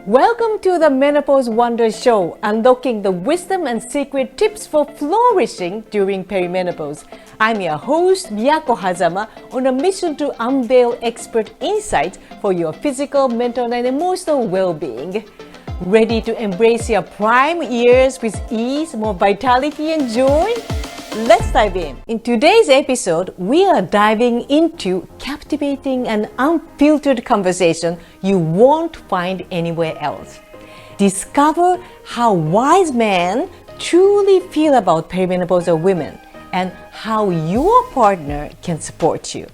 Welcome to the Menopause Wonder Show, unlocking the wisdom and secret tips for flourishing during perimenopause. I'm your host, Miyako Hazama, on a mission to unveil expert insights for your physical, mental, and emotional well-being. Ready to embrace your prime years with ease, more vitality, and joy? Let's dive in. In today's episode, we are diving into captivating and unfiltered conversation you won't find anywhere else. Discover how wise men truly feel about perimenopausal women and how your partner can support you.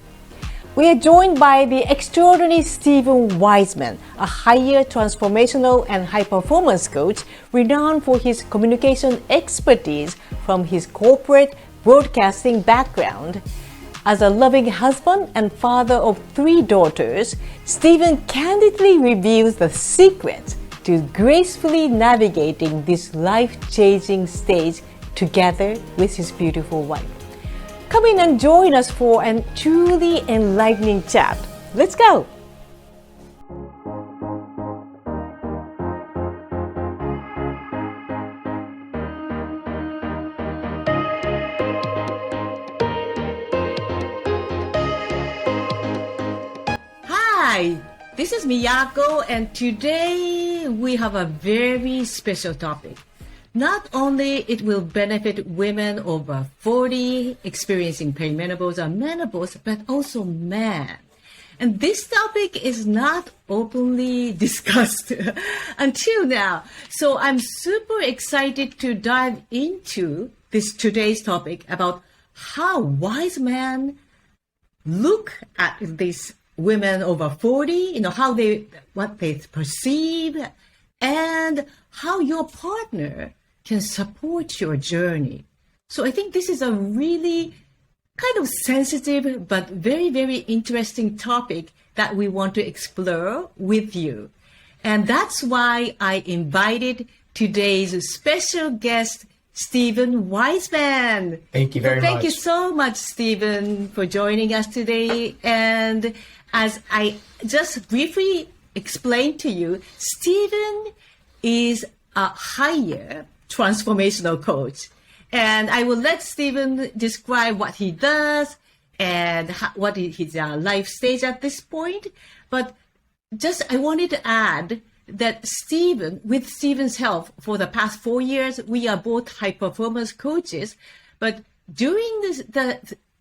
We are joined by the extraordinary Stephen Weisman, a higher transformational and high-performance coach renowned for his communication expertise from his corporate broadcasting background. As a loving husband and father of 3 daughters, Stephen candidly reveals the secrets to gracefully navigating this life-changing stage together with his beautiful wife. Come in and join us for a truly enlightening chat. Let's go! Hi, this is Miyako, and today we have a very special topic. Not only it will benefit women over 40 experiencing perimenopause or menopause, but also men. And this topic is not openly discussed until now. So I'm super excited to dive into today's topic about how wise men look at these women over 40, what they perceive, and how your partner can support your journey. So I think this is a really kind of sensitive but very, very interesting topic that we want to explore with you. And that's why I invited today's special guest, Stephen Weisman. Thank you very much. Thank you so much, Stephen, for joining us today. And as I just briefly explained to you, Stephen is a higher transformational coach. And I will let Stephen describe what he does and what is his life stage at this point. But just I wanted to add that with Stephen's help for the past 4 years, we are both high performance coaches. But during the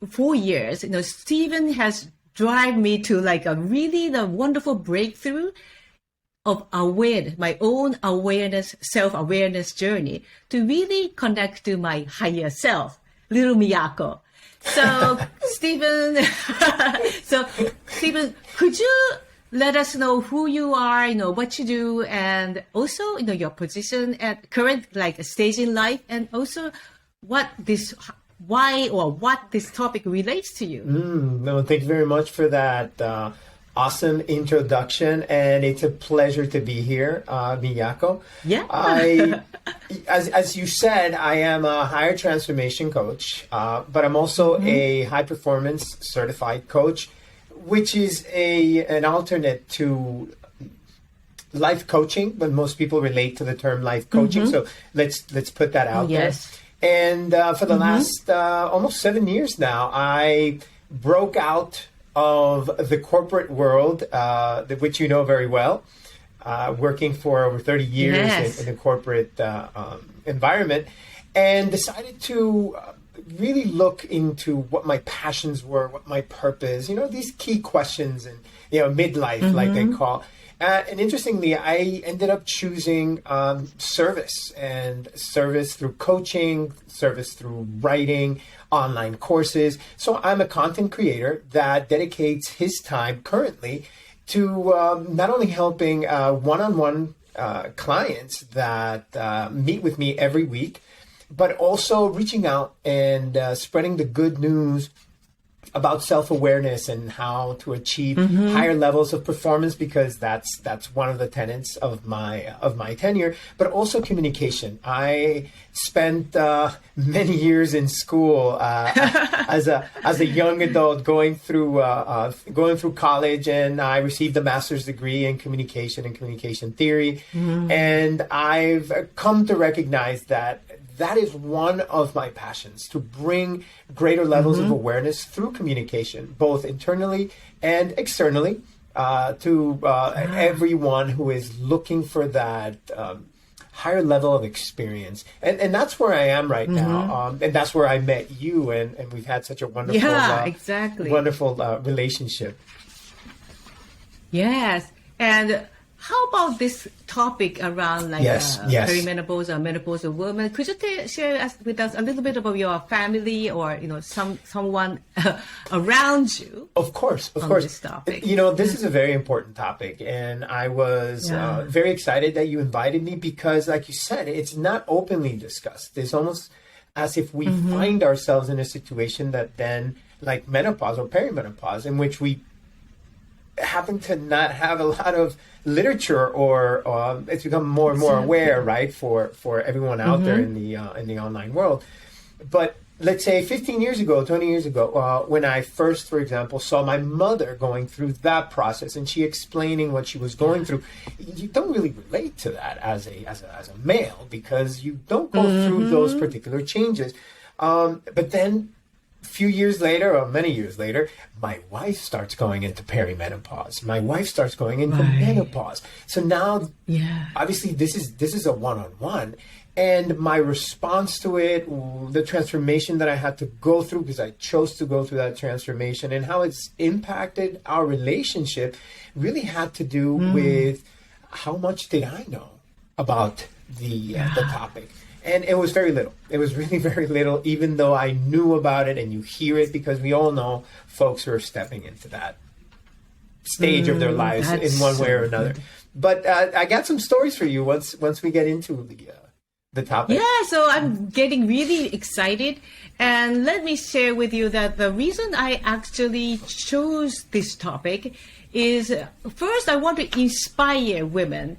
4 years, Stephen has driven me to the wonderful breakthrough of awareness, my own awareness, self-awareness journey to really connect to my higher self, little Miyako. So, Stephen, could you let us know who you are, what you do, and also, your position at current stage in life, and also what this topic relates to you? No, thank you very much for that awesome introduction, and it's a pleasure to be here, Miyako. Yeah. As you said, I am a higher transformation coach, but I'm also a high performance certified coach, which is an alternate to life coaching, but most people relate to the term life coaching. So let's put that out there. And for the last almost 7 years now, I broke out of the corporate world, which you know very well, working for over 30 years in the corporate environment, and decided to really look into what my passions were, what my purpose, these key questions, and, midlife, like they call. And interestingly, I ended up choosing service through coaching, service through writing, online courses. So I'm a content creator that dedicates his time currently to not only helping one-on-one clients that meet with me every week, but also reaching out and spreading the good news about self-awareness and how to achieve higher levels of performance, because that's one of the tenets of my tenure, but also communication. I spent many years in school as a young adult going through college, and I received a master's degree in communication and communication theory. And I've come to recognize that is one of my passions, to bring greater levels of awareness through communication, both internally and externally, to everyone who is looking for that higher level of experience. And that's where I am right now. And that's where I met you, and we've had such a wonderful, wonderful relationship. Yes. And how about this topic around perimenopause or menopausal women? Could you share with us a little bit about your family, or someone around you? Of course. This topic. This is a very important topic, and I was very excited that you invited me, because, like you said, it's not openly discussed. It's almost as if we find ourselves in a situation that then, like menopause or perimenopause, in which we happen to not have a lot of literature, or it's become more and more aware, right, for everyone out there in the online world. But let's say 15 years ago, 20 years ago, when I first, for example, saw my mother going through that process, and she explaining what she was going through, you don't really relate to that as a male, because you don't go through those particular changes. But then few years later, or many years later, my wife starts going into perimenopause. My wife starts going into menopause. So now, obviously, this is a one-on-one. And my response to it, the transformation that I had to go through, because I chose to go through that transformation, and how it's impacted our relationship, really had to do with how much did I know about the topic. And it was very little. It was really very little, even though I knew about it, and you hear it, because we all know folks who are stepping into that stage of their lives in one way or another. But I got some stories for you once we get into the topic. Yeah, so I'm getting really excited. And let me share with you that the reason I actually chose this topic is, first, I want to inspire women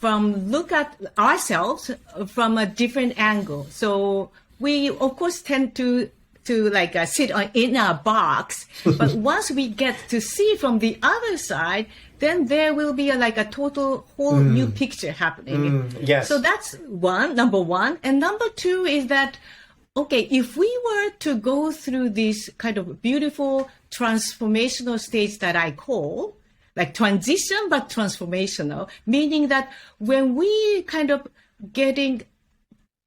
look at ourselves from a different angle. So we, of course, tend to sit in our box, but once we get to see from the other side, then there will be a total whole new picture happening. Yes. So that's number one. And number two is that, okay, if we were to go through this kind of beautiful transformational stage that I call, like transition, but transformational, meaning that when we kind of getting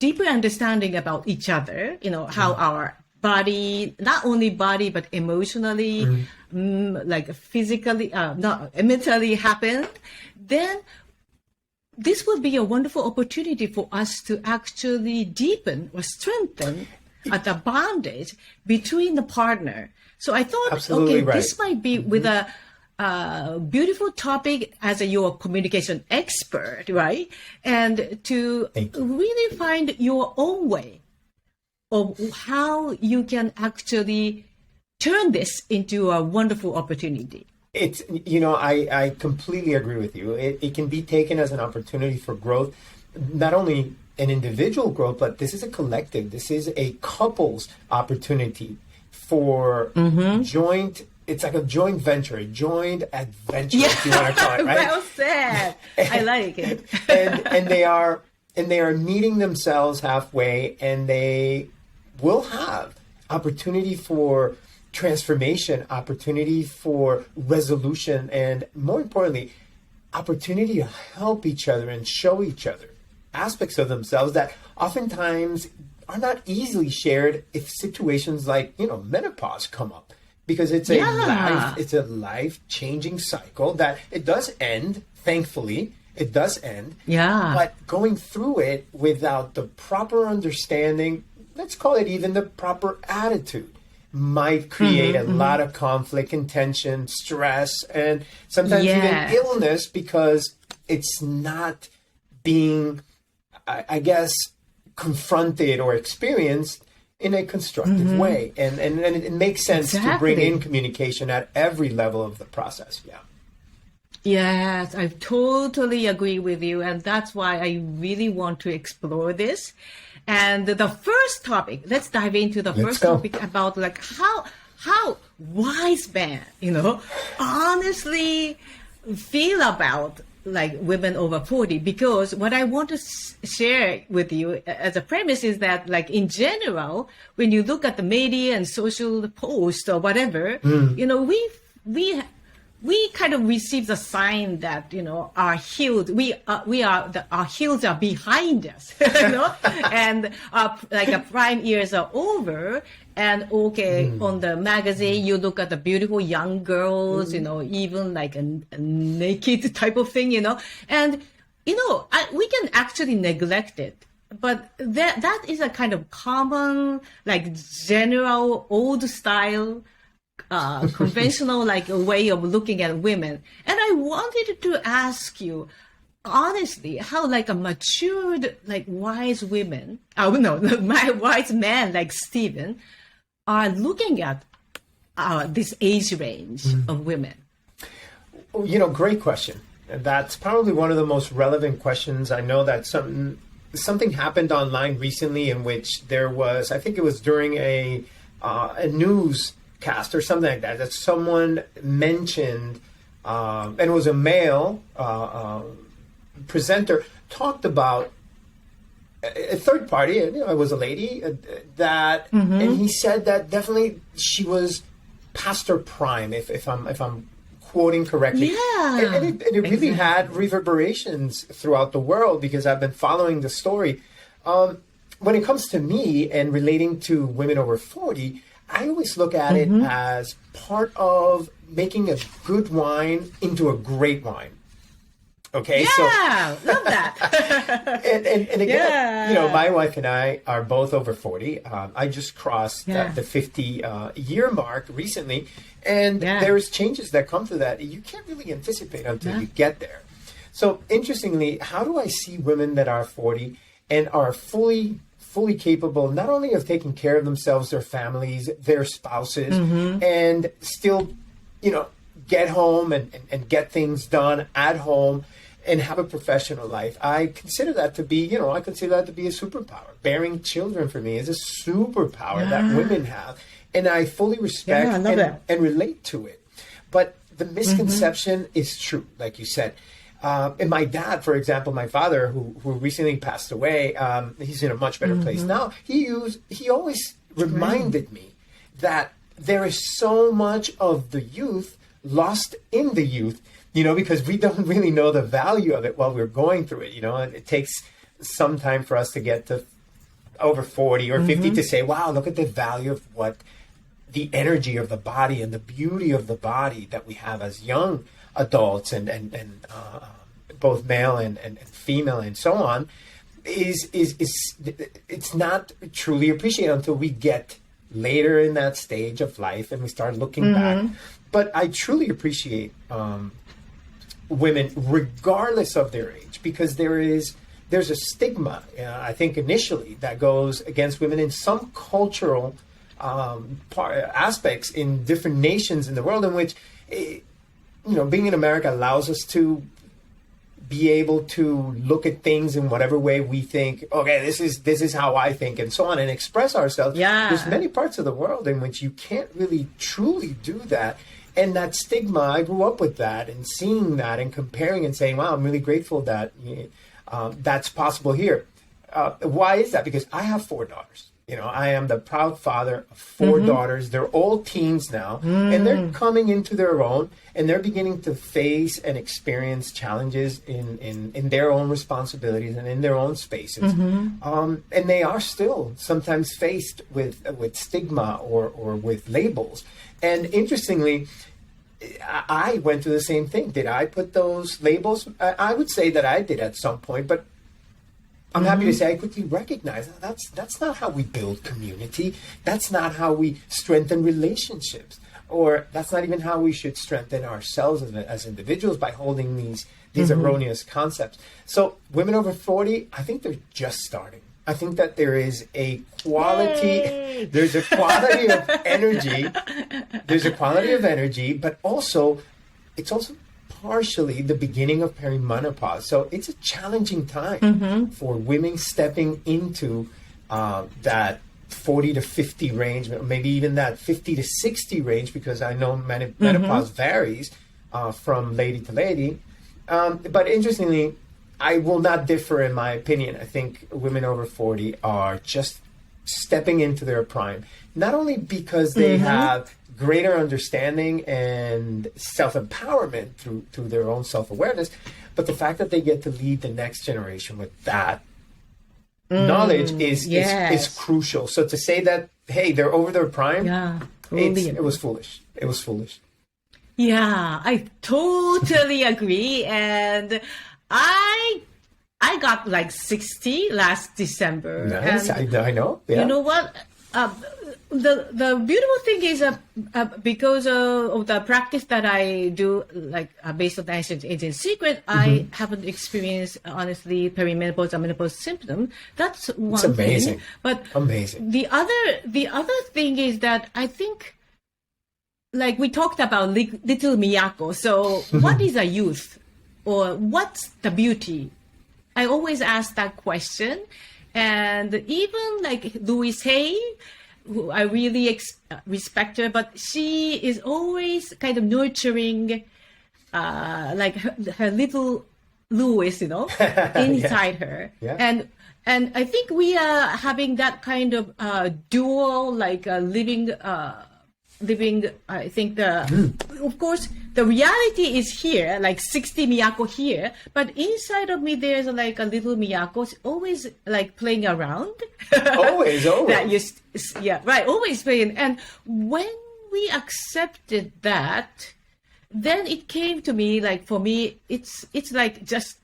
deeper understanding about each other, how our body, not only body, but emotionally, physically, mentally happened, then this would be a wonderful opportunity for us to actually deepen or strengthen the bondage between the partner. So I thought, this might be with a beautiful topic as your communication expert, right? And to really find your own way of how you can actually turn this into a wonderful opportunity. It's, I completely agree with you. It can be taken as an opportunity for growth, not only an individual growth, but this is a collective. This is a couple's opportunity for joint. It's like a joint venture, a joint adventure, if you want to call it, right? Well said. I like it. and they are meeting themselves halfway, and they will have opportunity for transformation, opportunity for resolution, and more importantly, opportunity to help each other and show each other aspects of themselves that oftentimes are not easily shared if situations like, menopause come up. Because it's a life-changing cycle that it does end, thankfully. It does end. Yeah. But going through it without the proper understanding, let's call it even the proper attitude, might create a lot of conflict and tension, stress, and sometimes even illness, because it's not being, I guess, confronted or experienced in a constructive way. And it makes sense to bring in communication at every level of the process. Yeah. Yes, I totally agree with you. And that's why I really want to explore this. And the first topic, let's dive into the first topic about like how Weisman, honestly feel about like women over 40, because what I want to share with you as a premise is that like in general, when you look at the media and social posts or whatever, we kind of received a sign that our heels our heels are behind us, and our prime years are over. And on the magazine you look at the beautiful young girls, even like a naked type of thing, and we can actually neglect it. But that is a kind of common, like general old style conventional like a way of looking at women. And I wanted to ask you honestly how like a matured like wise women, my wise man like Stephen are looking at this age range of women. Great question. That's probably one of the most relevant questions. I know that something happened online recently in which there was, I think it was during a news cast or something like that someone mentioned, and it was a male presenter, talked about a third party, it was a lady, and he said that definitely she was past her prime, if I'm quoting correctly. Yeah. And it really had reverberations throughout the world, because I've been following the story. When it comes to me and relating to women over 40, I always look at it as part of making a good wine into a great wine. Okay, yeah, love that. and again, my wife and I are both over 40. I just crossed the 50 year mark recently, and there's changes that come to that you can't really anticipate until you get there. So interestingly, how do I see women that are 40 and are fully capable not only of taking care of themselves, their families, their spouses, and still, get home and get things done at home and have a professional life? I consider that to be, a superpower. Bearing children for me is a superpower that women have. And I fully respect and relate to it. But the misconception is true, like you said. And my dad, for example, my father, who recently passed away, he's in a much better place now. He always reminded me that there is so much of the youth lost in the youth, because we don't really know the value of it while we're going through it, and it takes some time for us to get to over 40 or 50 to say, wow, look at the value of what the energy of the body and the beauty of the body that we have as young adults and both male and female and so on is it's not truly appreciated until we get later in that stage of life and we start looking back. But I truly appreciate women regardless of their age, because there's a stigma, I think initially, that goes against women in some cultural aspects in different nations in the world, in which being in America allows us to be able to look at things in whatever way we think, okay, this is how I think, and so on, and express ourselves. There's many parts of the world in which you can't really truly do that. And that stigma, I grew up with that and seeing that and comparing and saying, wow, I'm really grateful that that's possible here. Why is that? Because I have 4 daughters. I am the proud father of 4 daughters. They're all teens now, and they're coming into their own, and they're beginning to face and experience challenges in their own responsibilities and in their own spaces. And they are still sometimes faced with stigma or with labels. And interestingly, I went through the same thing. Did I put those labels? I would say that I did at some point, but I'm happy to say I quickly recognized that's not how we build community. That's not how we strengthen relationships. Or that's not even how we should strengthen ourselves as individuals, by holding these erroneous concepts. So women over 40, I think they're just starting. I think that there is a quality, there's a quality of energy, but also, it's also partially the beginning of perimenopause. So it's a challenging time for women stepping into that 40 to 50 range, maybe even that 50 to 60 range, because I know menopause varies from lady to lady. But interestingly, I will not differ in my opinion. I think women over 40 are just stepping into their prime, not only because they have greater understanding and self-empowerment through their own self-awareness, but the fact that they get to lead the next generation with that knowledge is crucial. So to say that, hey, they're over their prime, it was foolish. It was foolish. Yeah, I totally agree. And I got like 60 last December. Nice, and I know. Yeah. You know what? The beautiful thing is because of the practice that I do, like based on the ancient secret, I haven't experienced honestly perimenopause or menopause symptom. That's one thing. But amazing. The other thing is that I think, like we talked about little Miyako. So what is a youth, or what's the beauty? I always ask that question, and even like Louise Hay, who I really respect her, but she is always kind of nurturing, like her little Louis, inside her. Yeah. And I think we are having that kind of dual, like living. I think of course, the reality is here, like 60 Miyako here, but inside of me, there's like a little Miyako always like playing around. Always. Always playing. And when we accepted that, then it came to me, like for me, it's like just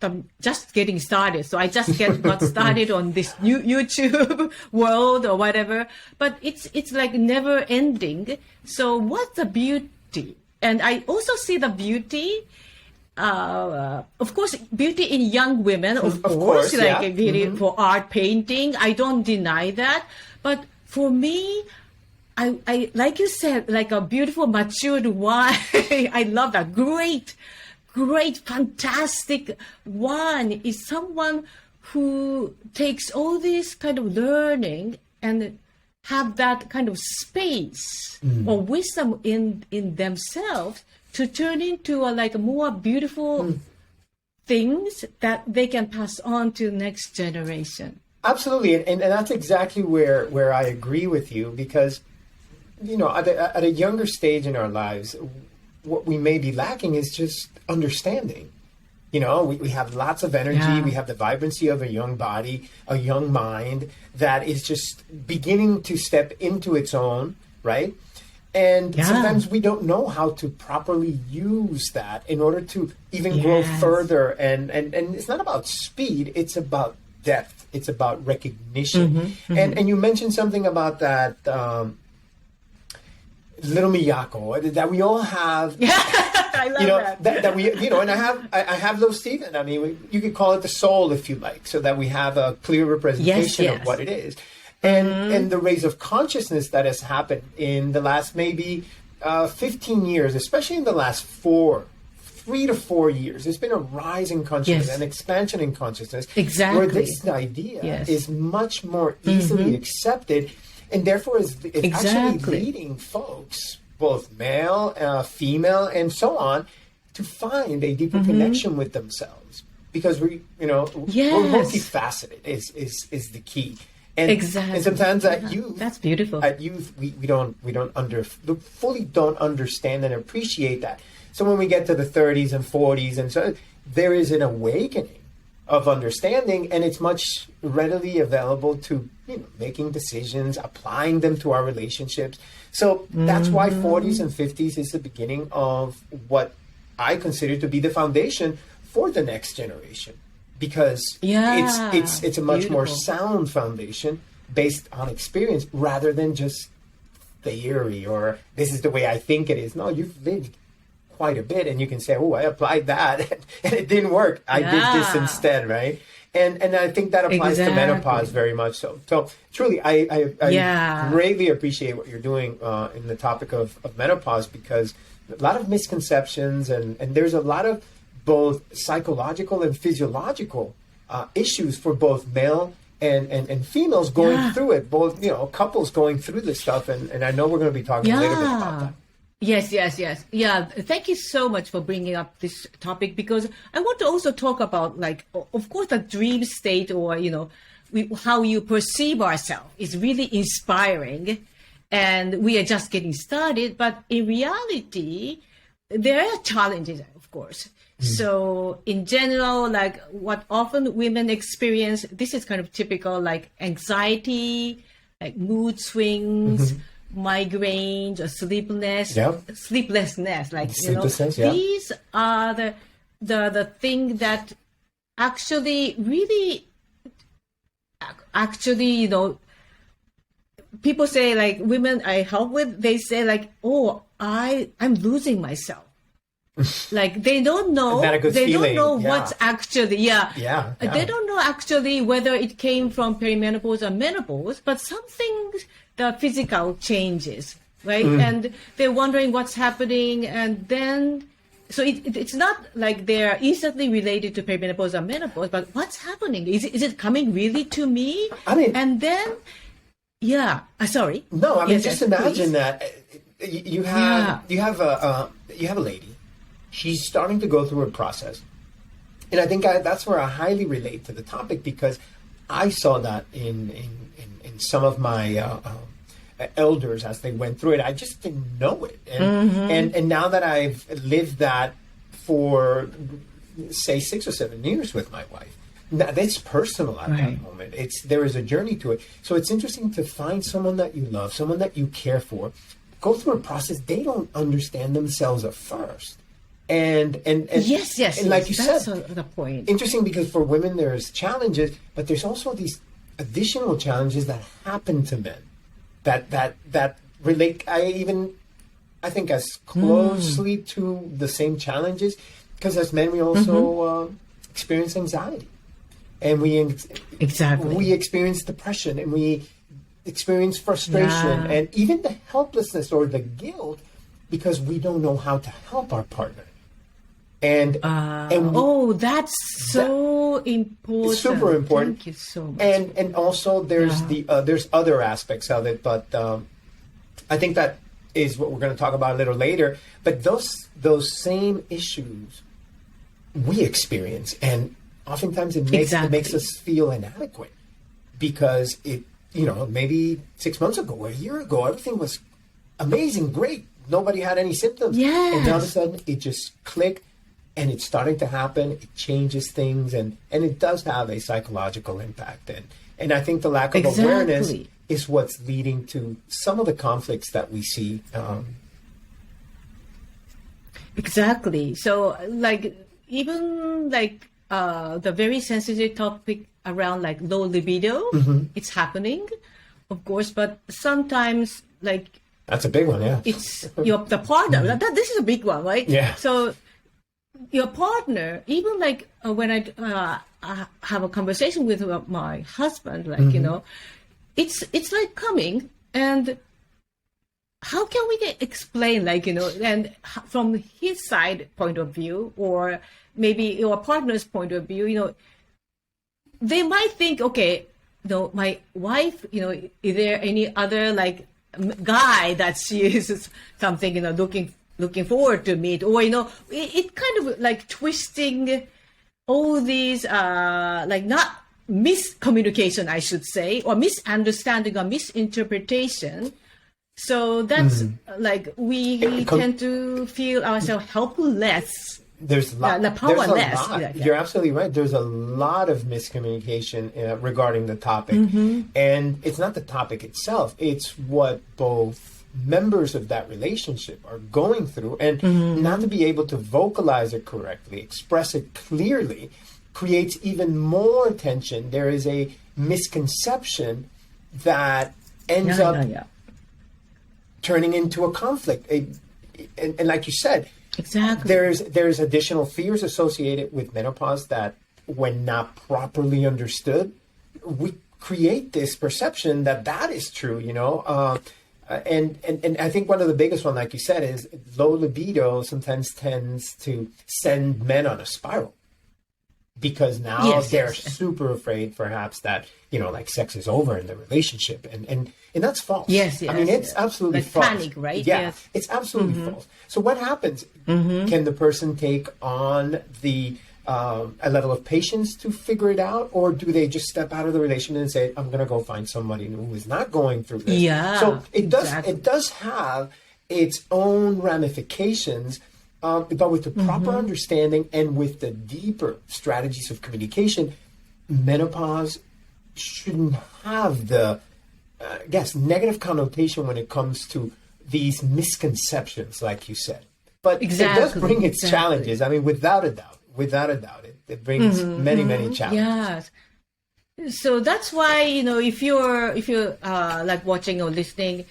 getting started. So I just got started on this new YouTube world or whatever, but it's like never ending. So what's the beauty? And I also see the beauty, of course, beauty in young women, of course, like beauty for art, painting. I don't deny that. But for me, I like you said, like a beautiful matured wine. I love that. Great, fantastic wine is someone who takes all this kind of learning and have that kind of space or wisdom in themselves to turn into a more beautiful things that they can pass on to the next generation. Absolutely. And that's exactly where I agree with you, because at a younger stage in our lives, what we may be lacking is just understanding. We have lots of energy. Yeah. We have the vibrancy of a young body, a young mind that is just beginning to step into its own, right? And sometimes we don't know how to properly use that in order to even grow further. And it's not about speed. It's about depth. It's about recognition. And you mentioned something about that little Miyako that we all have. I love that we, and I have those, Stephen. I mean, you could call it the soul if you like, so that we have a clear representation of what it is. And the raise of consciousness that has happened in the last maybe 15 years, especially in the last 3 to 4 years, there's been a rise in consciousness, an expansion in consciousness, where this idea is much more easily accepted, and therefore it's actually leading folks, both male, female, and so on, to find a deeper connection with themselves, because we're multifaceted is the key. And, and sometimes at youth, that's beautiful. At youth, we fully don't understand and appreciate that. So when we get to the 30s and 40s, and so there is an awakening of understanding, and it's much readily available to making decisions, applying them to our relationships. So that's why 40s and 50s is the beginning of what I consider to be the foundation for the next generation, because it's a much more sound foundation based on experience rather than just theory or this is the way I think it is. No, you've lived quite a bit, and you can say, oh, I applied that and it didn't work. I did this instead, right? And I think that applies to menopause very much so. So truly, I greatly appreciate what you're doing in the topic of menopause, because a lot of misconceptions and there's a lot of both psychological and physiological issues for both male and females going through it, both, couples going through this stuff. And I know we're going to be talking a little bit about that. Yes. Yeah. Thank you so much for bringing up this topic, because I want to also talk about, like, of course, the dream state, or, how you perceive ourselves is really inspiring, and we are just getting started. But in reality, there are challenges, of course. So in general, like what often women experience, this is kind of typical, like anxiety, like mood swings, migraines, or sleeplessness, like, these are the thing that actually really, people say, like, women I help with, they say, like, oh, I'm losing myself. Like, they don't know, don't know what's actually, they don't know actually whether it came from perimenopause or menopause, but something, the physical changes, right? And they're wondering what's happening. And then, so it's not like they're instantly related to perimenopause or menopause, but what's happening? Is it coming really to me? I mean, and then, sorry. No, I mean, just imagine that you have a lady. She's starting to go through her process. And I think that's where I highly relate to the topic, because I saw that in some of my elders as they went through it. I just didn't know it. And now that I've lived that for, say, 6 or 7 years with my wife, that's personal at that moment. There is a journey to it. So it's interesting to find someone that you love, someone that you care for, go through a process. They don't understand themselves at first. And yes, and like you that's said, the point. Interesting, because for women there's challenges, but there's also these additional challenges that happen to men that relate. I think as closely to the same challenges, because as men we also experience anxiety, and we experience depression, and we experience frustration, and even the helplessness or the guilt, because we don't know how to help our partner. And that's so important. It's super important. Thank you so much. And also there's there's other aspects of it, but I think that is what we're going to talk about a little later. But those same issues we experience, and oftentimes it makes us feel inadequate, because maybe 6 months ago or a year ago everything was amazing, great, nobody had any symptoms, and all of a sudden it just clicked. And it's starting to happen. It changes things, and it does have a psychological impact. And I think the lack of awareness is what's leading to some of the conflicts that we see. Exactly. So, like, even like the very sensitive topic around like low libido, it's happening, of course, but sometimes, like, that's a big one, yeah. It's the partner. This is a big one, right? Yeah. So your partner, even like when I have a conversation with my husband, like, it's like coming, and how can we explain, like, and from his side point of view, or maybe your partner's point of view, they might think, okay, my wife, is there any other like guy that she is something, looking forward to meet, or it kind of like twisting all these like not miscommunication, I should say, or misunderstanding or misinterpretation. So that's like we tend to feel ourselves helpless. There's powerless. You're absolutely right. There's a lot of miscommunication regarding the topic, and it's not the topic itself. It's what both members of that relationship are going through, and not to be able to vocalize it correctly, express it clearly, creates even more tension. There is a misconception that ends up turning into a conflict. And like you said, exactly, there's additional fears associated with menopause that when not properly understood, we create this perception that that is true, you know. And I think one of the biggest one, like you said, is low libido sometimes tends to send men on a spiral. Because now they're super afraid, perhaps, that, you know, like sex is over in the relationship. And that's false. Yes. I mean, it's absolutely like false. Panic, right? Yeah, Yes. it's absolutely false. So what happens? Can the person take on a level of patience to figure it out? Or do they just step out of the relationship and say, I'm going to go find somebody who is not going through this? Yeah. So it does have its own ramifications. But with the proper understanding and with the deeper strategies of communication, menopause shouldn't have the, negative connotation when it comes to these misconceptions, like you said. But it does bring its challenges. I mean, without a doubt, it brings many, many challenges. Yes. So that's why, you know, if you're like watching or listening,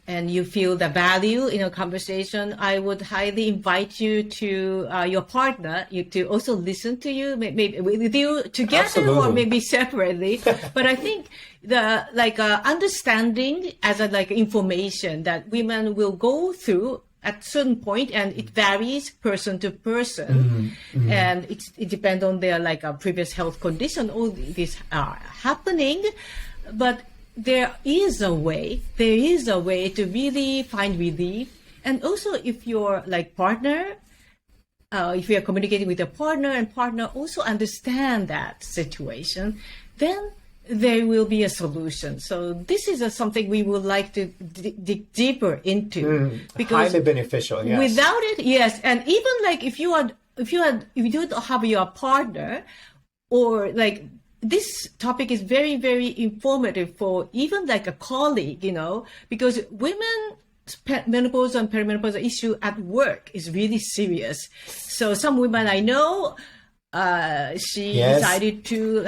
and you feel the value in a conversation, I would highly invite you to your partner to also listen to you, maybe with you together. Absolutely. Or maybe separately. But I think the understanding as a information that women will go through at certain point, and it varies person to person, and it depends on their previous health condition. All these are happening, but there is a way to really find relief. And also, if your partner, if you are communicating with your partner and partner also understand that situation, then there will be a solution. So this is something we would like to dig deeper into, because highly beneficial. Yes. Without it, yes, and even if you don't have your partner, or this topic is very, very informative for even a colleague, you know, because women's menopause and perimenopause issue at work is really serious. So some women I know, she decided to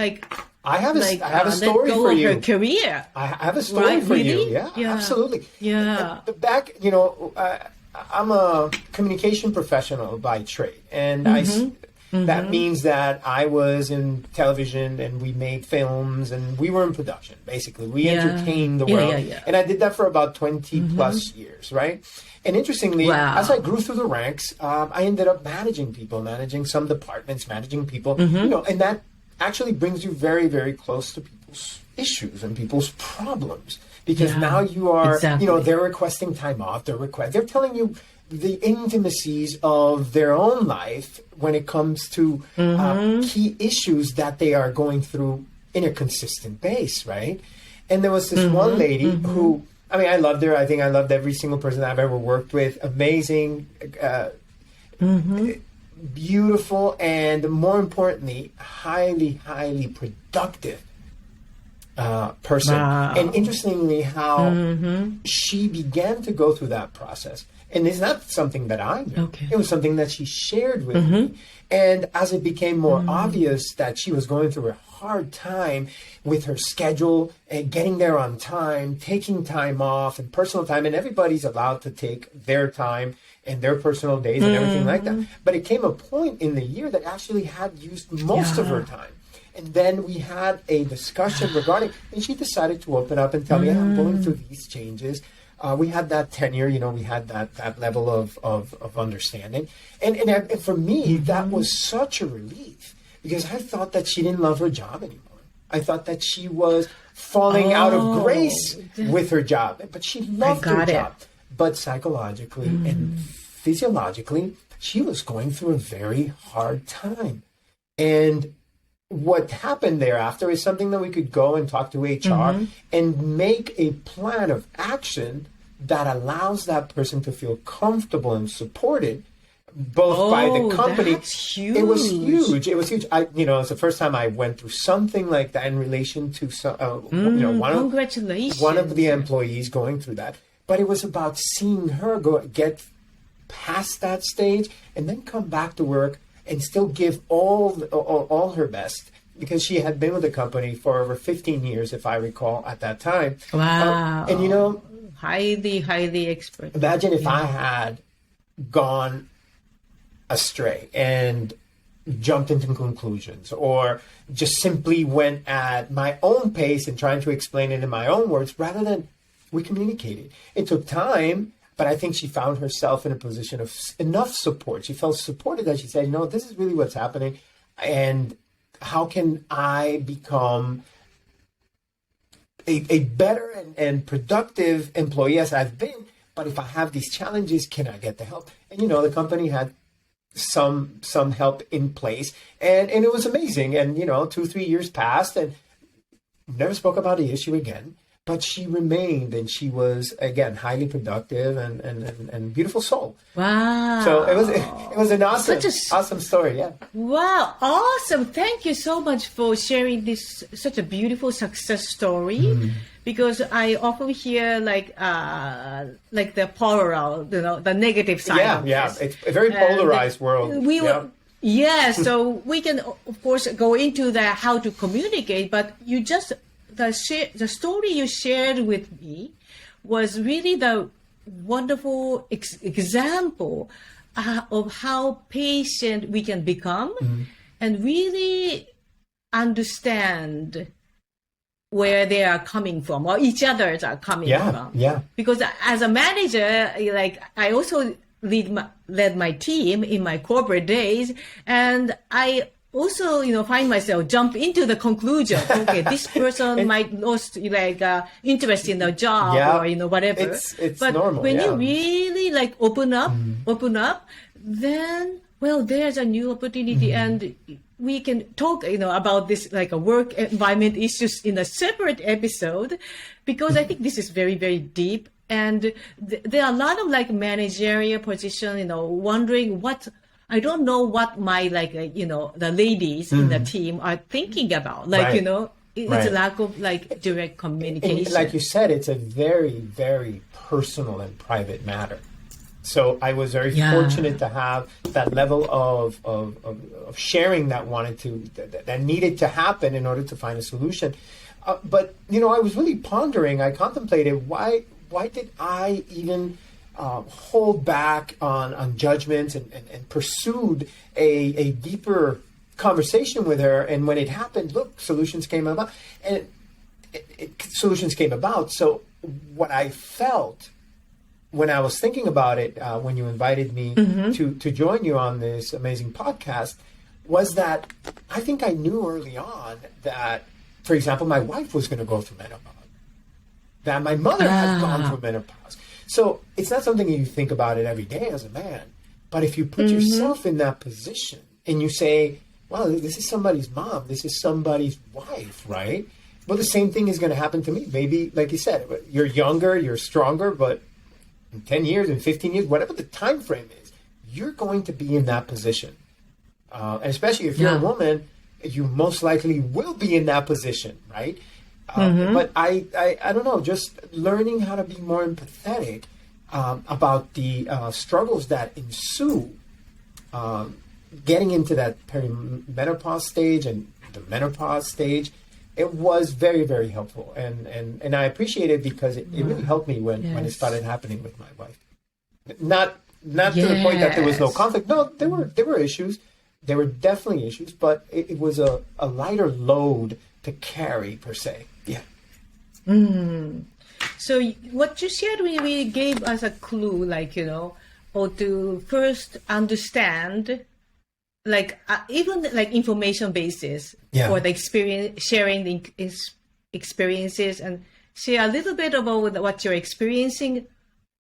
I have a story for you. Her career. I have a story for you. Yeah, Absolutely. Yeah. Back, I'm a communication professional by trade, and that means that I was in television and we made films and we were in production, basically. We entertained the world. And I did that for about 20 plus years, right? And interestingly, as I grew through the ranks, I ended up managing some departments, managing people, and that actually brings you very, very close to people's issues and people's problems. Because now you are, they're requesting time off, they're telling you the intimacies of their own life when it comes to key issues that they are going through in a consistent base, right? And there was this one lady who, I loved her. I think I loved every single person I've ever worked with. Amazing, beautiful, and more importantly, highly, highly productive person. Wow. And interestingly, how she began to go through that process. And it's not something that I knew. Okay. It was something that she shared with me. And as it became more obvious that she was going through a hard time with her schedule and getting there on time, taking time off and personal time, and everybody's allowed to take their time and their personal days and everything like that. But it came a point in the year that actually had used most of her time. And then we had a discussion regarding, and she decided to open up and tell me, I'm going through these changes. We had that tenure, we had that level of understanding. And for me, that was such a relief, because I thought that she didn't love her job anymore. I thought that she was falling out of grace with her job, but she loved her job. But psychologically and physiologically, she was going through a very hard time. And what happened thereafter is something that we could go and talk to HR and make a plan of action that allows that person to feel comfortable and supported, both by the company. That's huge. It was huge. It's the first time I went through something like that in relation to congratulations. One of the employees going through that. But it was about seeing her get past that stage and then come back to work and still give all her best, because she had been with the company for over 15 years, if I recall, at that time. Wow. And highly, highly expert. Imagine if I had gone astray and jumped into conclusions or just simply went at my own pace and trying to explain it in my own words rather than we communicated. It took time, but I think she found herself in a position of enough support. She felt supported that she said, you know, this is really what's happening. And how can I become a better and productive employee as I've been? But if I have these challenges, can I get the help? And, you know, the company had some help in place and it was amazing. And, you know, 2-3 years passed and never spoke about the issue again. But she remained, and she was again highly productive and beautiful soul. Wow! So it was an awesome story. Yeah. Wow! Awesome! Thank you so much for sharing this such a beautiful success story. Because I often hear like the plural, you know, the negative side. Yeah, of yeah. this. It's a very polarized world. We will. Yeah, so we can of course go into the how to communicate, but you just. The story you shared with me was really the wonderful example of how patient we can become and really understand where they are coming from or each others are coming from. Yeah. Because as a manager, like I also led my team in my corporate days, and I also, you know, find myself jump into the conclusion. Okay, this person might lost like interest in the job or you know whatever. It's but normal. When you really like open up, then well, there's a new opportunity, and we can talk, you know, about this like a work environment issues in a separate episode, because I think this is very, very deep, and there are a lot of like managerial position, you know, wondering I don't know what my like you know the ladies in the team are thinking about. Like you know, it's a lack of like direct communication. And like you said, it's a very, very personal and private matter. So I was very fortunate to have that level of sharing that needed to happen in order to find a solution. But you know, I was really pondering. I contemplated why did I even hold back on judgments and pursued a deeper conversation with her. And when it happened, look, solutions came about. And solutions came about. So what I felt when I was thinking about it, when you invited me to join you on this amazing podcast, was that I think I knew early on that, for example, my wife was going to go through menopause, that my mother had gone through menopause. So it's not something you think about it every day as a man. But if you put yourself in that position and you say, well, this is somebody's mom, this is somebody's wife, right? Well, the same thing is going to happen to me. Maybe, like you said, you're younger, you're stronger, but in 10 years, in 15 years, whatever the time frame is, you're going to be in that position. And especially if you're a woman, you most likely will be in that position, right? But I don't know, just learning how to be more empathetic about the struggles that ensue getting into that perimenopause stage and the menopause stage. It was very, very helpful. And I appreciate it because it really helped me when it started happening with my wife. Not to the point that there was no conflict. No, there were issues. There were definitely issues, but it was a lighter load to carry per se. Yeah. So what you shared really gave us a clue, like, you know, or to first understand, like even like information basis for the experience, sharing the experiences, and share a little bit about what you're experiencing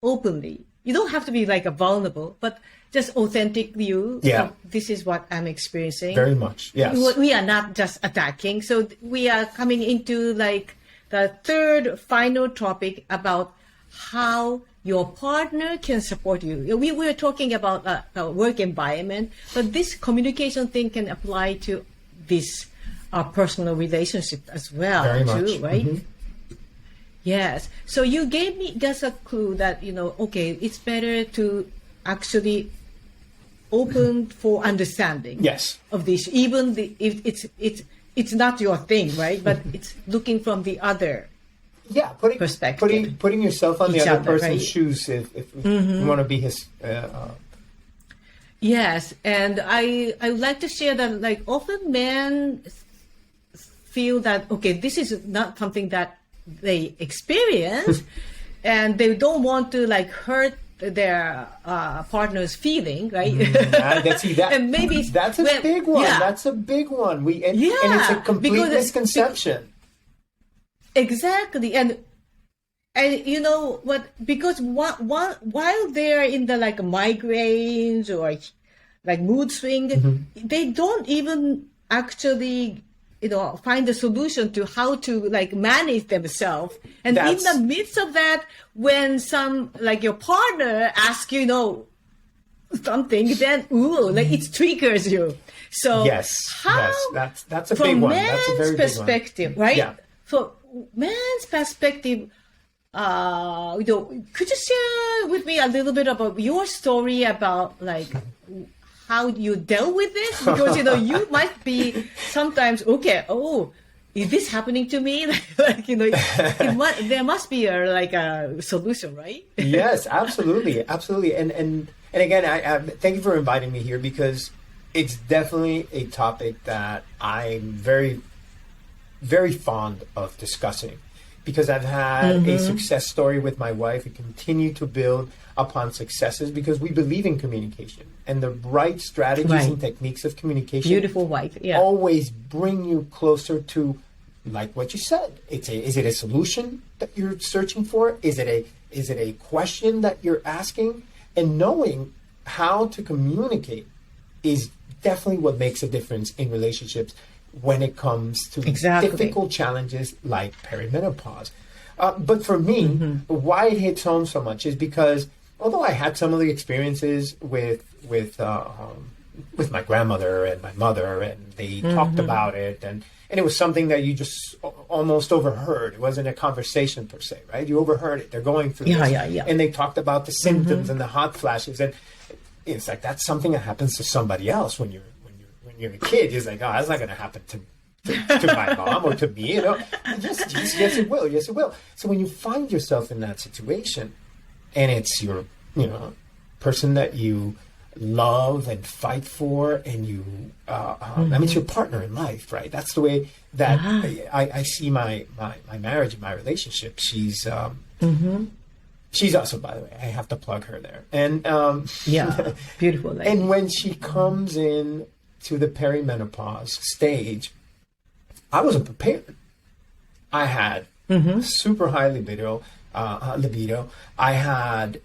openly. You don't have to be like a vulnerable, but just authentic view. Yeah. This is what I'm experiencing. Very much. Yes. We are not just attacking. So we are coming into like the third final topic about how your partner can support you. We were talking about a work environment, but this communication thing can apply to this personal relationship as well. Very too, much. right? Yes. So you gave me just a clue that, you know, okay, it's better to actually open for understanding of this, even if it's not your thing, right? But it's looking from the other perspective. Putting yourself on the other person's shoes if you want to be his Yes, and I would like to share that like often men feel that okay, this is not something that they experience, and they don't want to like hurt their partner's feeling, right? And maybe that's a big one. Yeah. That's a big one. And it's a complete misconception. Exactly, and you know what? Because while they're in the like migraines or like mood swing, they don't even actually find a solution to how to like manage themselves. And in the midst of that, when some like your partner asks something, then like it triggers you. So yes, that's a big one. That's a very perspective, big one. Right? Yeah. For man's perspective, could you share with me a little bit about your story about like how you dealt with this? Because you might be sometimes is this happening to me? There must be a solution, right? Yes, absolutely. And again, I thank you for inviting me here, because it's definitely a topic that I'm very, very fond of discussing, because I've had a success story with my wife and continue to build upon successes because we believe in communication, and the right strategies and techniques of communication. Beautiful wife, yeah. Always bring you closer to, like what you said. Is it a solution that you're searching for? Is it a question that you're asking? And knowing how to communicate is definitely what makes a difference in relationships when it comes to difficult challenges like perimenopause. But for me, why it hits home so much is because although I had some of the experiences with my grandmother and my mother, and they talked about it, and it was something that you just almost overheard. It wasn't a conversation per se, right? You overheard it. They're going through this. And they talked about the symptoms and the hot flashes, and it's like that's something that happens to somebody else when you're a kid. You're like, oh, that's not going to happen to my mom or to me, yes it will. So when you find yourself in that situation, and it's your person that you love and fight for, and you I mean, it's your partner in life, right? That's the way that I see my marriage and my relationship. She's also, by the way, I have to plug her there, and beautiful lady. And when she comes in to the perimenopause stage, I wasn't prepared. I had super high libido. I had.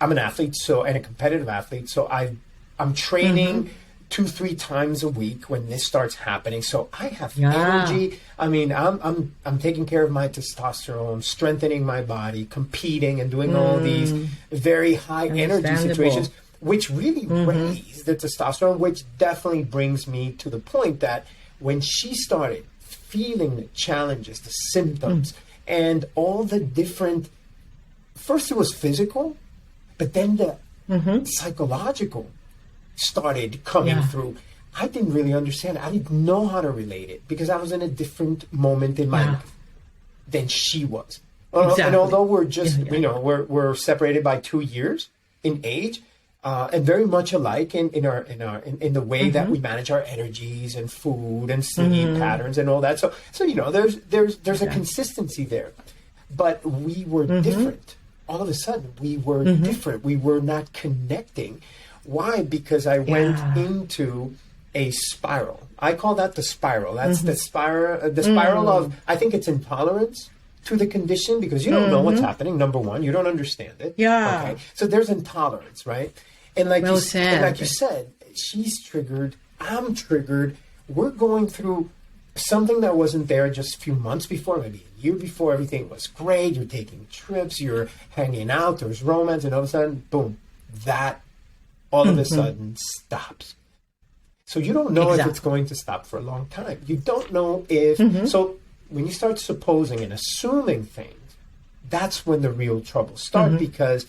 I'm an athlete, and a competitive athlete. So I'm training 2-3 times a week when this starts happening. So I have energy. I mean, I'm taking care of my testosterone, strengthening my body, competing, and doing all these very high energy situations, which really raise the testosterone, which definitely brings me to the point that when she started feeling the challenges, the symptoms, and all the different, first it was physical, but then the psychological started coming through. I didn't really understand it. I didn't know how to relate it because I was in a different moment in my life than she was. And although we're just, we're separated by 2 years in age, and very much alike in the way that we manage our energies and food and sleep patterns and all that. So there's a consistency there, but we were different. All of a sudden, we were different. We were not connecting. Why? Because I went into a spiral. I call that the spiral. That's the spiral of, I think it's intolerance to the condition, because you don't know what's happening. Number one, you don't understand it. Yeah. Okay. So there's intolerance, right? And like you said, she's triggered. I'm triggered. We're going through something that wasn't there just a few months before, maybe a year before. Everything was great. You're taking trips. You're hanging out. There's romance, and all of a sudden, boom, that all of a sudden stops. So you don't know if it's going to stop for a long time. You don't know if so. When you start supposing and assuming things, that's when the real troubles start, because,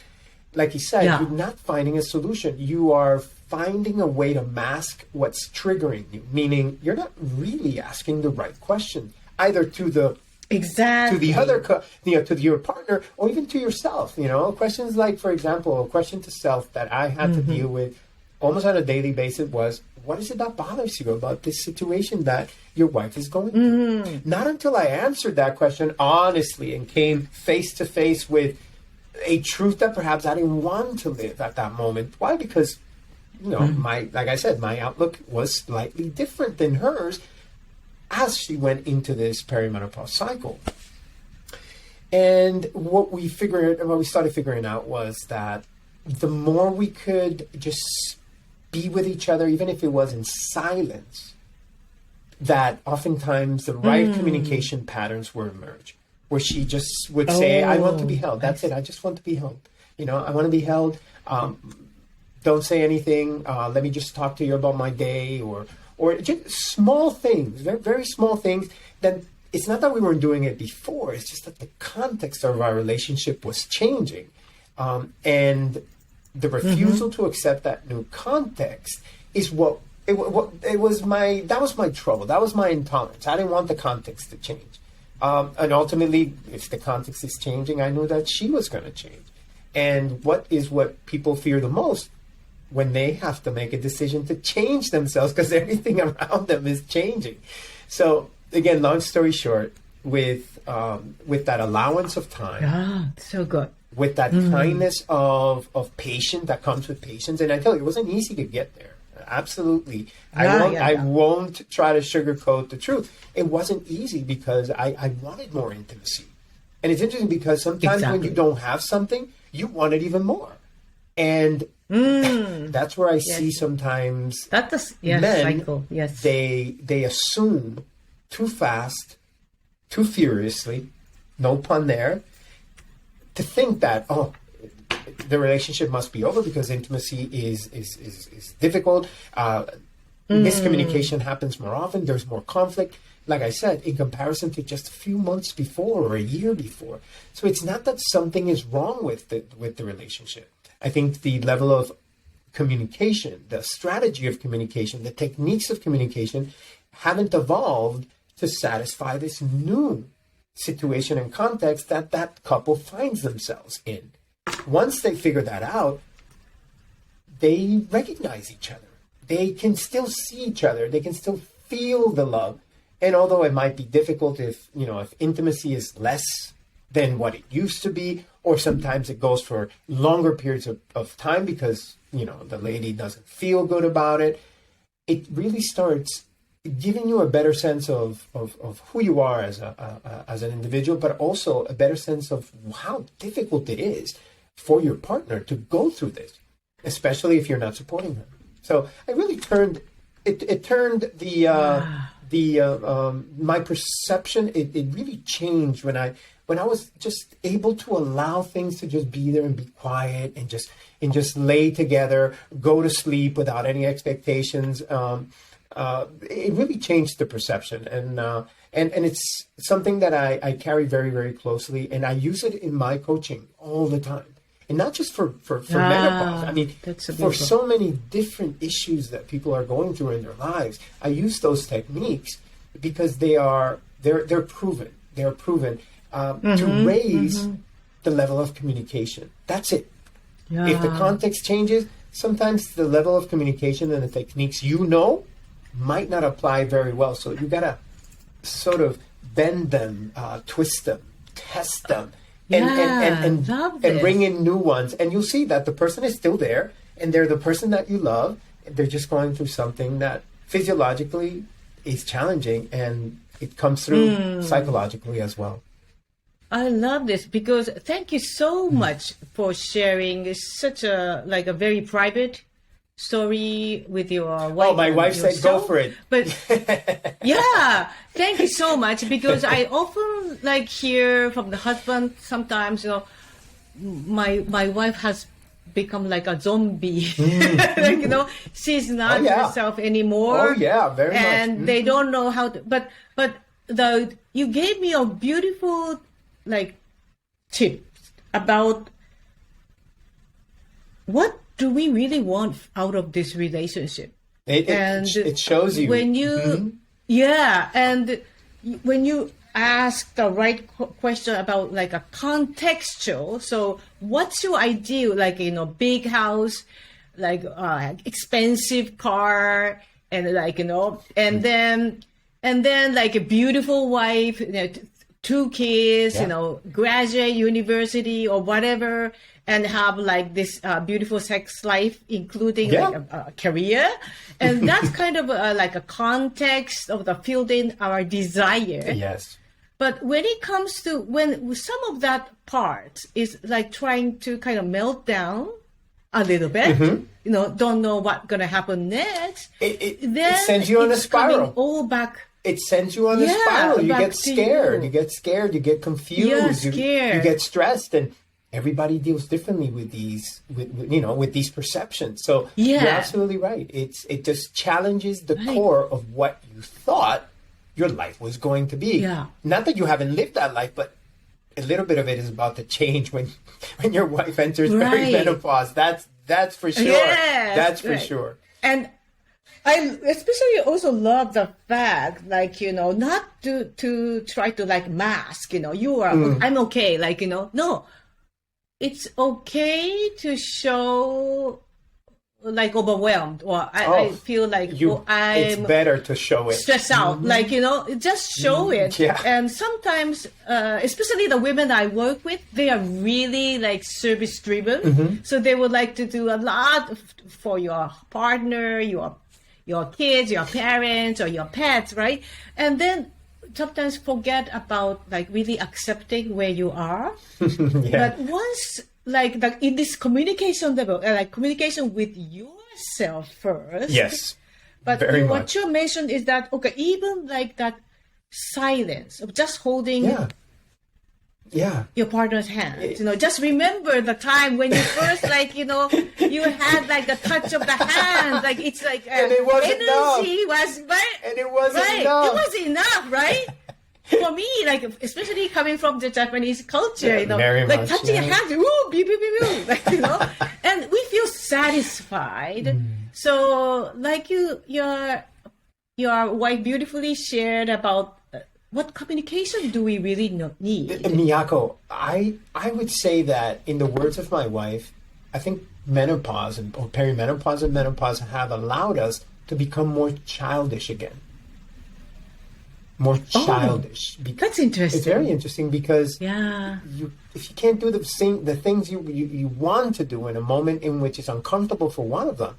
like you said, you're not finding a solution. You are finding a way to mask what's triggering you, meaning you're not really asking the right question, either to the to the other, to your partner, or even to yourself. Questions like, for example, a question to self that I had to deal with almost on a daily basis was, what is it that bothers you about this situation that your wife is going through? Not until I answered that question honestly and came face to face with a truth that perhaps I didn't want to live at that moment. Why? Because, like I said, my outlook was slightly different than hers as she went into this perimenopause cycle. And what we started figuring out was that the more we could just be with each other, even if it was in silence, that oftentimes the right communication patterns would emerge, where she just would say, I want to be held. That's it. I just want to be held. I want to be held. Don't say anything. Let me just talk to you about my day, or just small things, very, very small things. Then it's not that we weren't doing it before. It's just that the context of our relationship was changing. And the refusal to accept that new context is that was my trouble. That was my intolerance. I didn't want the context to change. And ultimately, if the context is changing, I knew that she was going to change. And what people fear the most when they have to make a decision to change themselves, because everything around them is changing. So again, long story short, with that allowance of time, so good. With that kindness of patience that comes with patience, and I tell you, it wasn't easy to get there. Absolutely, I won't try to sugarcoat the truth. It wasn't easy because I wanted more intimacy, and it's interesting because sometimes when you don't have something, you want it even more, and that's where I see sometimes men cycle. Yes, they assume too fast, too furiously, no pun there, to think that, the relationship must be over because intimacy is difficult. Miscommunication happens more often. There's more conflict, like I said, in comparison to just a few months before or a year before. So it's not that something is wrong with the relationship. I think the level of communication, the strategy of communication, the techniques of communication haven't evolved to satisfy this new situation and context that couple finds themselves in. Once they figure that out, they recognize each other. They can still see each other. They can still feel the love. And although it might be difficult if intimacy is less than what it used to be, or sometimes it goes for longer periods of time because, the lady doesn't feel good about it, it really starts giving you a better sense of who you are as an individual, but also a better sense of how difficult it is for your partner to go through this, especially if you're not supporting her. So I really turned my perception. It really changed when I was just able to allow things to just be there and be quiet and just lay together, go to sleep without any expectations. It really changed the perception, and it's something that I carry very, very closely, and I use it in my coaching all the time, and not just for menopause. I mean, for so many different issues that people are going through in their lives. I use those techniques because they're proven. They're proven to raise the level of communication. That's it. Yeah. If the context changes, sometimes the level of communication and the techniques might not apply very well. So you gotta sort of bend them, twist them, test them, and bring in new ones. And you'll see that the person is still there, and they're the person that you love. They're just going through something that physiologically is challenging, and it comes through psychologically as well. I love this because thank you so much for sharing such a very private story with your wife. Oh, my wife said go for it. But yeah, thank you so much because I often hear from the husband sometimes, my wife has become like a zombie. She's not herself anymore. Oh yeah, very much. And they don't know how to, but you gave me a beautiful tips about what do we really want out of this relationship. It shows you when you and when you ask the right question about a contextual. So what's your ideal, big house, like expensive car, and like, you know, and then like a beautiful wife, you know, 2 kids, you know, graduate university or whatever, and have like this beautiful sex life, including like a career. And that's kind of like a context of the fielding our desire. Yes. But when it comes to when some of that part is like trying to kind of melt down a little bit, you know, don't know what's going to happen next, then sends you on a spiral. Coming all back. It sends you on a spiral. You get scared. You get scared. You get confused. You get stressed, and everybody deals differently with these, with these perceptions. So you're absolutely right. It just challenges the core of what you thought your life was going to be. Yeah. Not that you haven't lived that life, but a little bit of it is about to change when your wife enters perimenopause. That's for sure. Yes, that's for sure. And I especially also love the fact, like, you know, not to try to like mask, you know, you are, I'm okay. Like, you know, no, it's okay to show like overwhelmed, or I feel like it's better to show it. Stressed out, like, you know, just show it. Yeah. And sometimes, especially the women I work with, they are really like service driven. So they would like to do a lot for your partner, your kids, your parents, or your pets, right? And then sometimes forget about like really accepting where you are. But once like in this communication level, like communication with yourself first. Yes. But what you mentioned is that, okay, even like that silence of just holding your partner's hand, you know, just remember the time when you first, like, you know, you had like the touch of the hand, like it's like and it wasn't energy enough. was right, and it wasn't right. enough. It was enough, right? For me, like especially coming from the Japanese culture, you know, like touching a hand, ooh, beep, beep, beep, beep, like, you know, and we feel satisfied. So, like your wife beautifully shared about what communication do we really need? Miyako, I would say that in the words of my wife, I think menopause or perimenopause and menopause have allowed us to become more childish again. More childish. That's interesting. It's very interesting because if you can't do the things you want to do in a moment in which it's uncomfortable for one of them,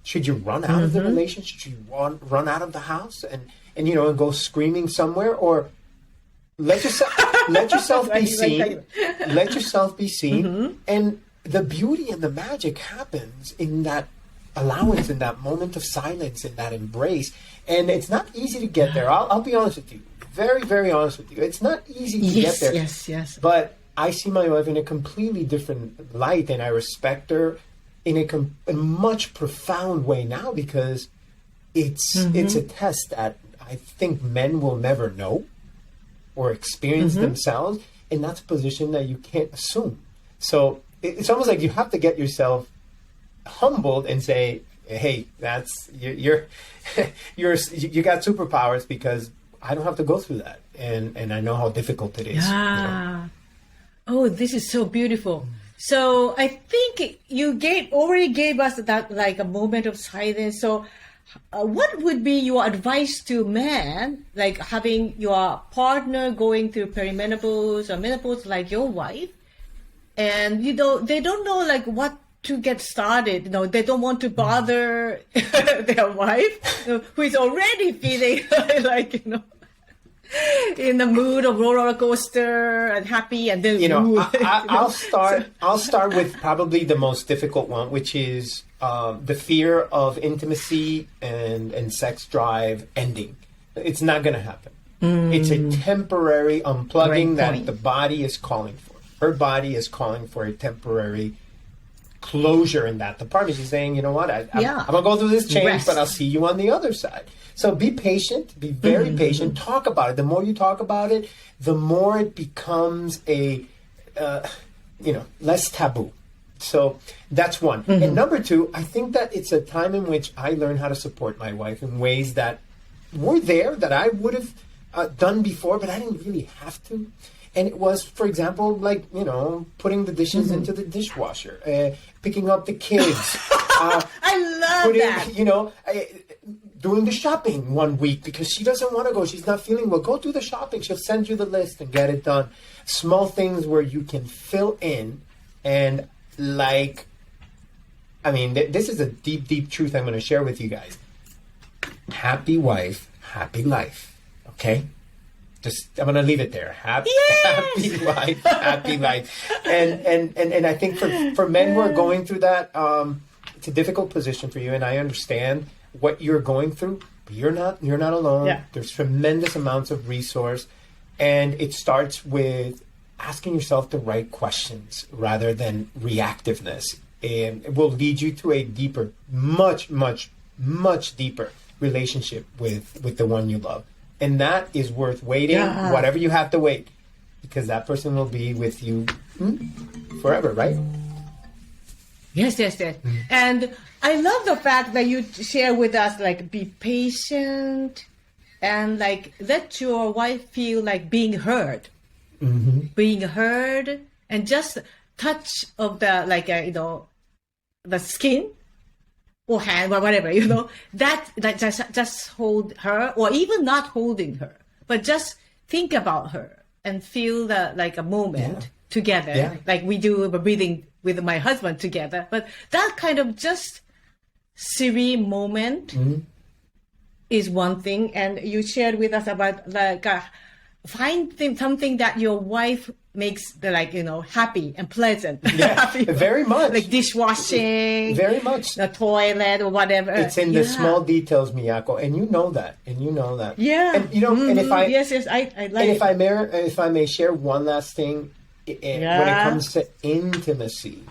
should you run out of the relationship? Should you run out of the house and go screaming somewhere, or let yourself be seen. Let yourself be seen, and the beauty and the magic happens in that allowance, in that moment of silence, in that embrace. And it's not easy to get there. I'll be honest with you. Very, very honest with you. It's not easy to get there. Yes. But I see my wife in a completely different light, and I respect her in a much profound way now, because it's a test that I think men will never know or experience themselves, and that's a position that you can't assume. So it's almost like you have to get yourself humbled and say, hey, that's you got superpowers, because I don't have to go through that, and I know how difficult it is. Oh, this is so beautiful. So I think you already gave us that, like, a moment of silence. So what would be your advice to men, like having your partner going through perimenopause or menopause, like your wife, and they don't know like what to get started? They don't want to bother their wife, who is already feeling like in the mood of roller coaster and happy, and then I'll start with probably the most difficult one, which is the fear of intimacy and sex drive ending. It's not going to happen. It's a temporary unplugging that the body is calling for. Her body is calling for a temporary closure in that department. She's saying, you know what, I'm going to go through this change, but I'll see you on the other side. So be patient, be very patient, talk about it. The more you talk about it, the more it becomes a, less taboo. So that's one. And number two, I think that it's a time in which I learned how to support my wife in ways that were there that I would have done before, but I didn't really have to. And it was, for example, like, putting the dishes into the dishwasher, picking up the kids. I love that. Doing the shopping one week because she doesn't want to go. She's not feeling well. Go do the shopping. She'll send you the list and get it done. Small things where you can fill in and this is a deep, deep truth I'm going to share with you guys. Happy wife, happy life. Okay? I'm going to leave it there. Happy wife, happy life. And I think for men who are going through that, it's a difficult position for you, and I understand what you're going through. But you're not alone. Yeah. There's tremendous amounts of resource, and it starts with asking yourself the right questions rather than reactiveness. And it will lead you to a deeper, much, much, much deeper relationship with the one you love. And that is worth waiting, whatever you have to wait, because that person will be with you forever, right? Yes. And I love the fact that you share with us, be patient and let your wife feel like being heard. Being heard, and just touch of the, the skin or hand or whatever, that just hold her, or even not holding her, but just think about her and feel a moment together, like we do the breathing with my husband together. But that kind of just serene moment is one thing. And you shared with us about find something that your wife makes happy and pleasant. Yeah, very much. Like dishwashing. Very much. The toilet or whatever. It's in the small details, Miyako, and you know that. Yeah. And and if I I like. And if I may share one last thing, when it comes to intimacy,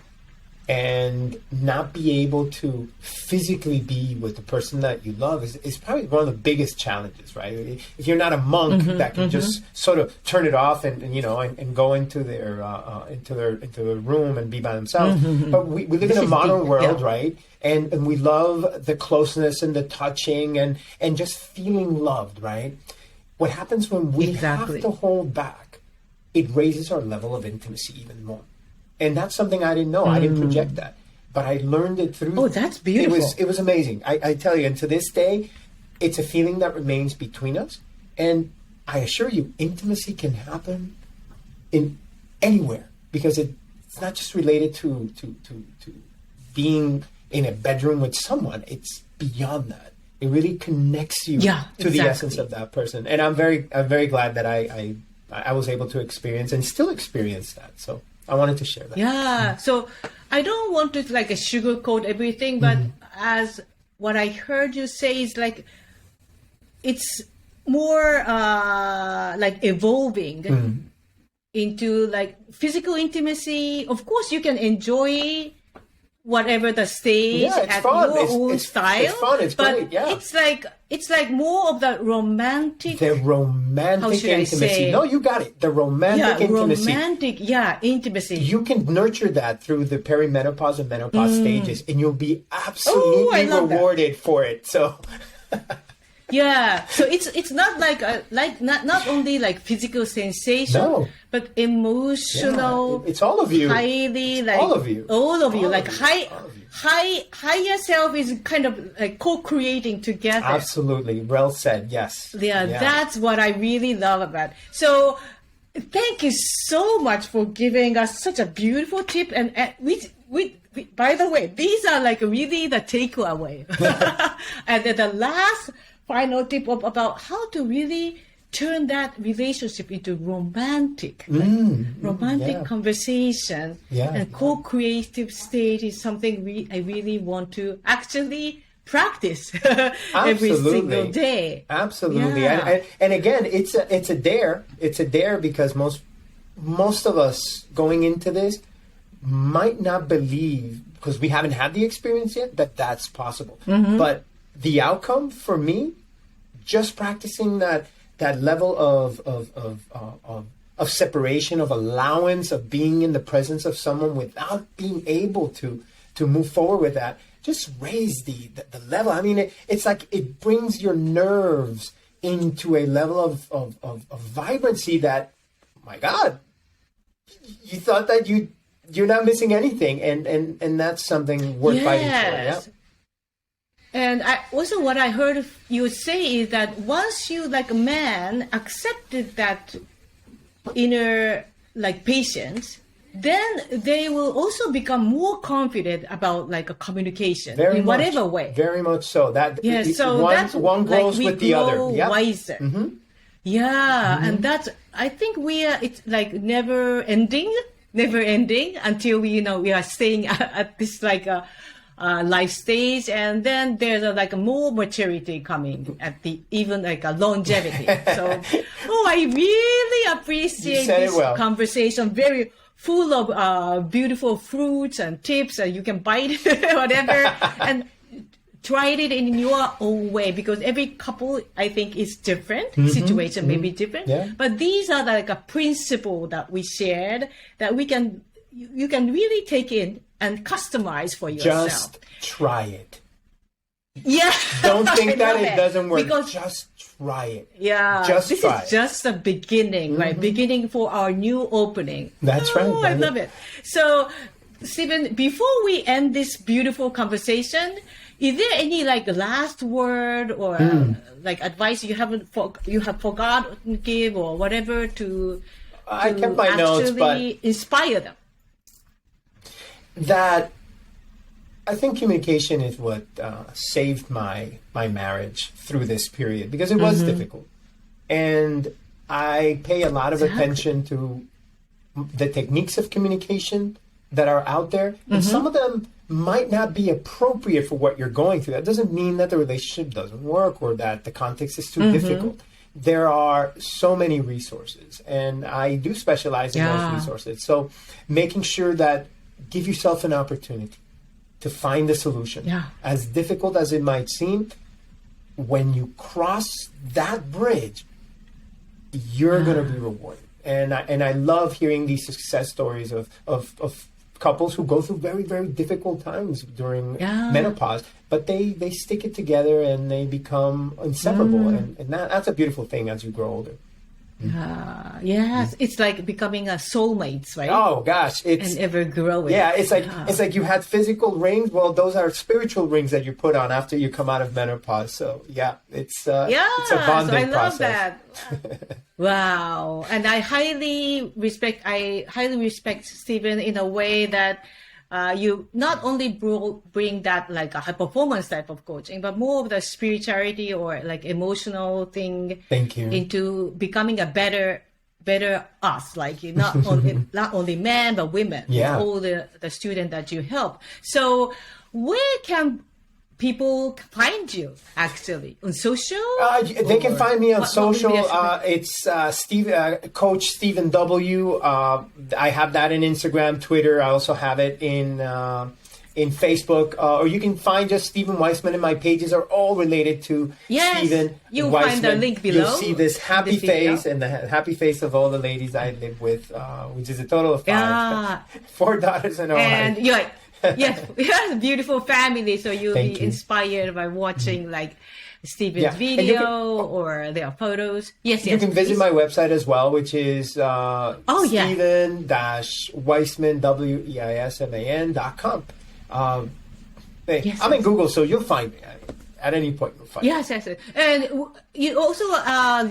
and not be able to physically be with the person that you love is probably one of the biggest challenges, right? If you're not a monk that can just sort of turn it off and go into their room and be by themselves. But we live in a modern world, right? And we love the closeness and the touching and just feeling loved, right? What happens when we have to hold back, it raises our level of intimacy even more. And that's something I didn't know. I didn't project that. But I learned it through. Oh, that's beautiful. It was amazing. I tell you, and to this day, it's a feeling that remains between us. And I assure you, intimacy can happen in anywhere. Because it's not just related to being in a bedroom with someone. It's beyond that. It really connects you to the essence of that person. And I'm very glad that I was able to experience and still experience that. So I wanted to share that. Yeah. So I don't want to sugarcoat everything, but as what I heard you say is it's more evolving into physical intimacy. Of course, you can enjoy whatever the stage at your own style. It's fun. It's but great. Yeah. It's more of the romantic. The romantic intimacy. No, you got it. The romantic intimacy. Intimacy. You can nurture that through the perimenopause and menopause stages, and you'll be absolutely rewarded for it. So. Yeah, so it's not not only physical sensation, but emotional. Yeah, it's all of you. Highly all of you. Higher self is kind of co-creating together. Absolutely, well said. Yes. Yeah, that's what I really love about it. So, thank you so much for giving us such a beautiful tip, and we by the way, these are really the takeaway. And then the last final tip about how to really turn that relationship into romantic conversation and co-creative state is something I really want to actually practice every single day. Absolutely. Yeah. And again, it's a dare. It's a dare because most of us going into this might not believe, because we haven't had the experience yet, that that's possible. But the outcome for me, just practicing that level of separation, of allowance, of being in the presence of someone without being able to move forward with that, just raise the level. I mean, it's like it brings your nerves into a level of vibrancy that my God, you thought that you're not missing anything, and that's something worth fighting for. Yeah. And what I heard you say is that once you, like a man, accepted that inner like patience, then they will also become more confident about like a communication in whatever way. Very much so. One grows with the other. Yep. Wiser. Mm-hmm. Yeah, and that's, I think it's like never ending until we are staying at this like life stage, and then there's like a more maturity coming at even like a longevity. So, I really appreciate this conversation. Very full of beautiful fruits and tips, and you can bite whatever and try it in your own way, because every couple, I think, is different. Situation may be different, but these are like a principle that we shared that you can really take in and customize for yourself. Just try it. Yeah. Don't think that it doesn't work. Just try it. Yeah. This is just the beginning, right? Beginning for our new opening. That's right. I love it. So, Stephen, before we end this beautiful conversation, is there any like last word or like advice you have forgotten to give, or whatever to I kept my notes, but inspire them? That I think communication is what saved my marriage through this period, because it was difficult, and I pay a lot of attention to the techniques of communication that are out there, and some of them might not be appropriate for what you're going through. That doesn't mean that the relationship doesn't work or that the context is too difficult. There are so many resources, and I do specialize in those resources. So making sure that give yourself an opportunity to find a solution. As difficult as it might seem, when you cross that bridge, you're going to be rewarded. And I love hearing these success stories of couples who go through very, very difficult times during menopause, but they stick it together and they become inseparable. And that's a beautiful thing as you grow older. Yes, it's like becoming a soulmates, right? Oh gosh, it's ever growing. Yeah, it's like you had physical rings. Well, those are spiritual rings that you put on after you come out of menopause. So it's a bonding process. I love that. Wow, and I highly respect Stephen in a way that you not only bring that like a high performance type of coaching, but more of the spirituality or like emotional thing. Thank you. Into becoming a better us, like not only men but women. Yeah. All the students that you help. So where can people find you actually on social? They can find me on social. It's Coach Stephen W. I have that in Instagram, Twitter. I also have it in Facebook. Or you can find just Stephen Weisman, and my pages are all related to Stephen. You'll Weisman. Find the link below. You'll see this happy face and the happy face of all the ladies I live with, which is a total of 5. 4 daughters and a wife. And you're like, yes, we have a beautiful family, so you'll be inspired by watching like Stephen's video or their photos. Yes, you can visit my website as well, which is Stephen-Weisman, Weisman.com. I'm in Google, so you'll find me at any point. You'll find me. Yes. And you also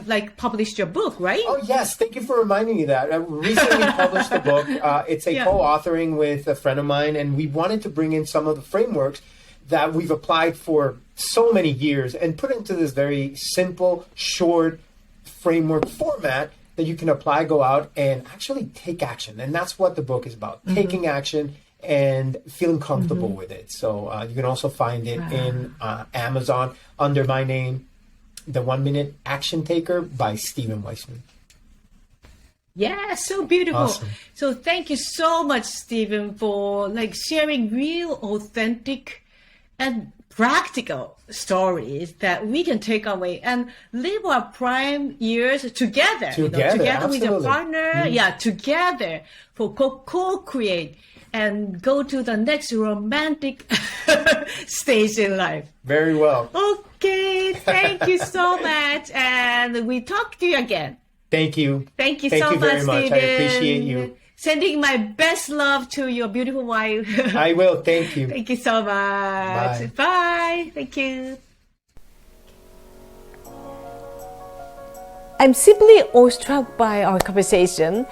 like published your book, right? Oh yes, thank you for reminding me that. I recently published a book. It's a co-authoring with a friend of mine, and we wanted to bring in some of the frameworks that we've applied for so many years and put into this very simple, short framework format that you can apply, go out, and actually take action. And that's what the book is about, taking action and feeling comfortable with it. So you can also find it in Amazon under my name, The 1 Minute Action Taker by Stephen Weisman. Yeah, so beautiful. Awesome. So thank you so much, Stephen, for like sharing real, authentic, and practical stories that we can take away and live our prime years together. Together with your partner. Together for co-create and go to the next romantic stage in life. Very well. Okay, thank you so much. And we talk to you again. Thank you. Thank you Thank so you very much, much. Stephen. I appreciate you. Sending my best love to your beautiful wife. I will. Thank you. Thank you so much. Bye. Bye. Thank you. I'm simply awestruck by our conversation.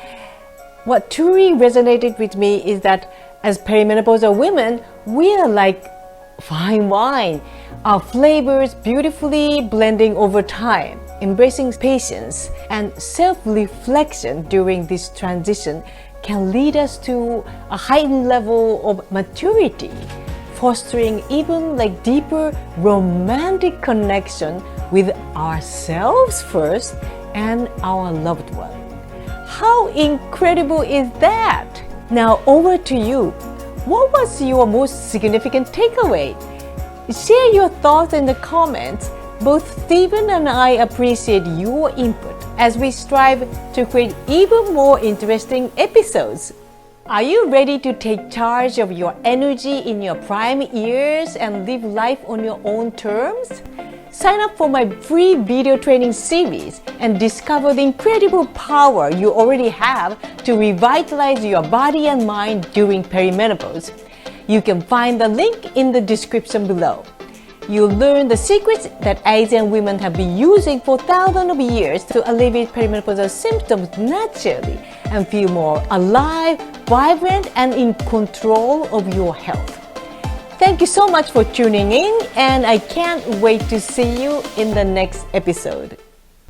What truly resonated with me is that as perimenopausal women, we are like fine wine. Our flavors beautifully blending over time. Embracing patience and self-reflection during this transition can lead us to a heightened level of maturity, fostering even like deeper romantic connection with ourselves first and our loved one. How incredible is that? Now over to you. What was your most significant takeaway? Share your thoughts in the comments. Both Stephen and I appreciate your input as we strive to create even more interesting episodes. Are you ready to take charge of your energy in your prime years and live life on your own terms? Sign up for my free video training series and discover the incredible power you already have to revitalize your body and mind during perimenopause. You can find the link in the description below. You'll learn the secrets that Asian women have been using for thousands of years to alleviate perimenopausal symptoms naturally and feel more alive, vibrant, and in control of your health. Thank you so much for tuning in, and I can't wait to see you in the next episode.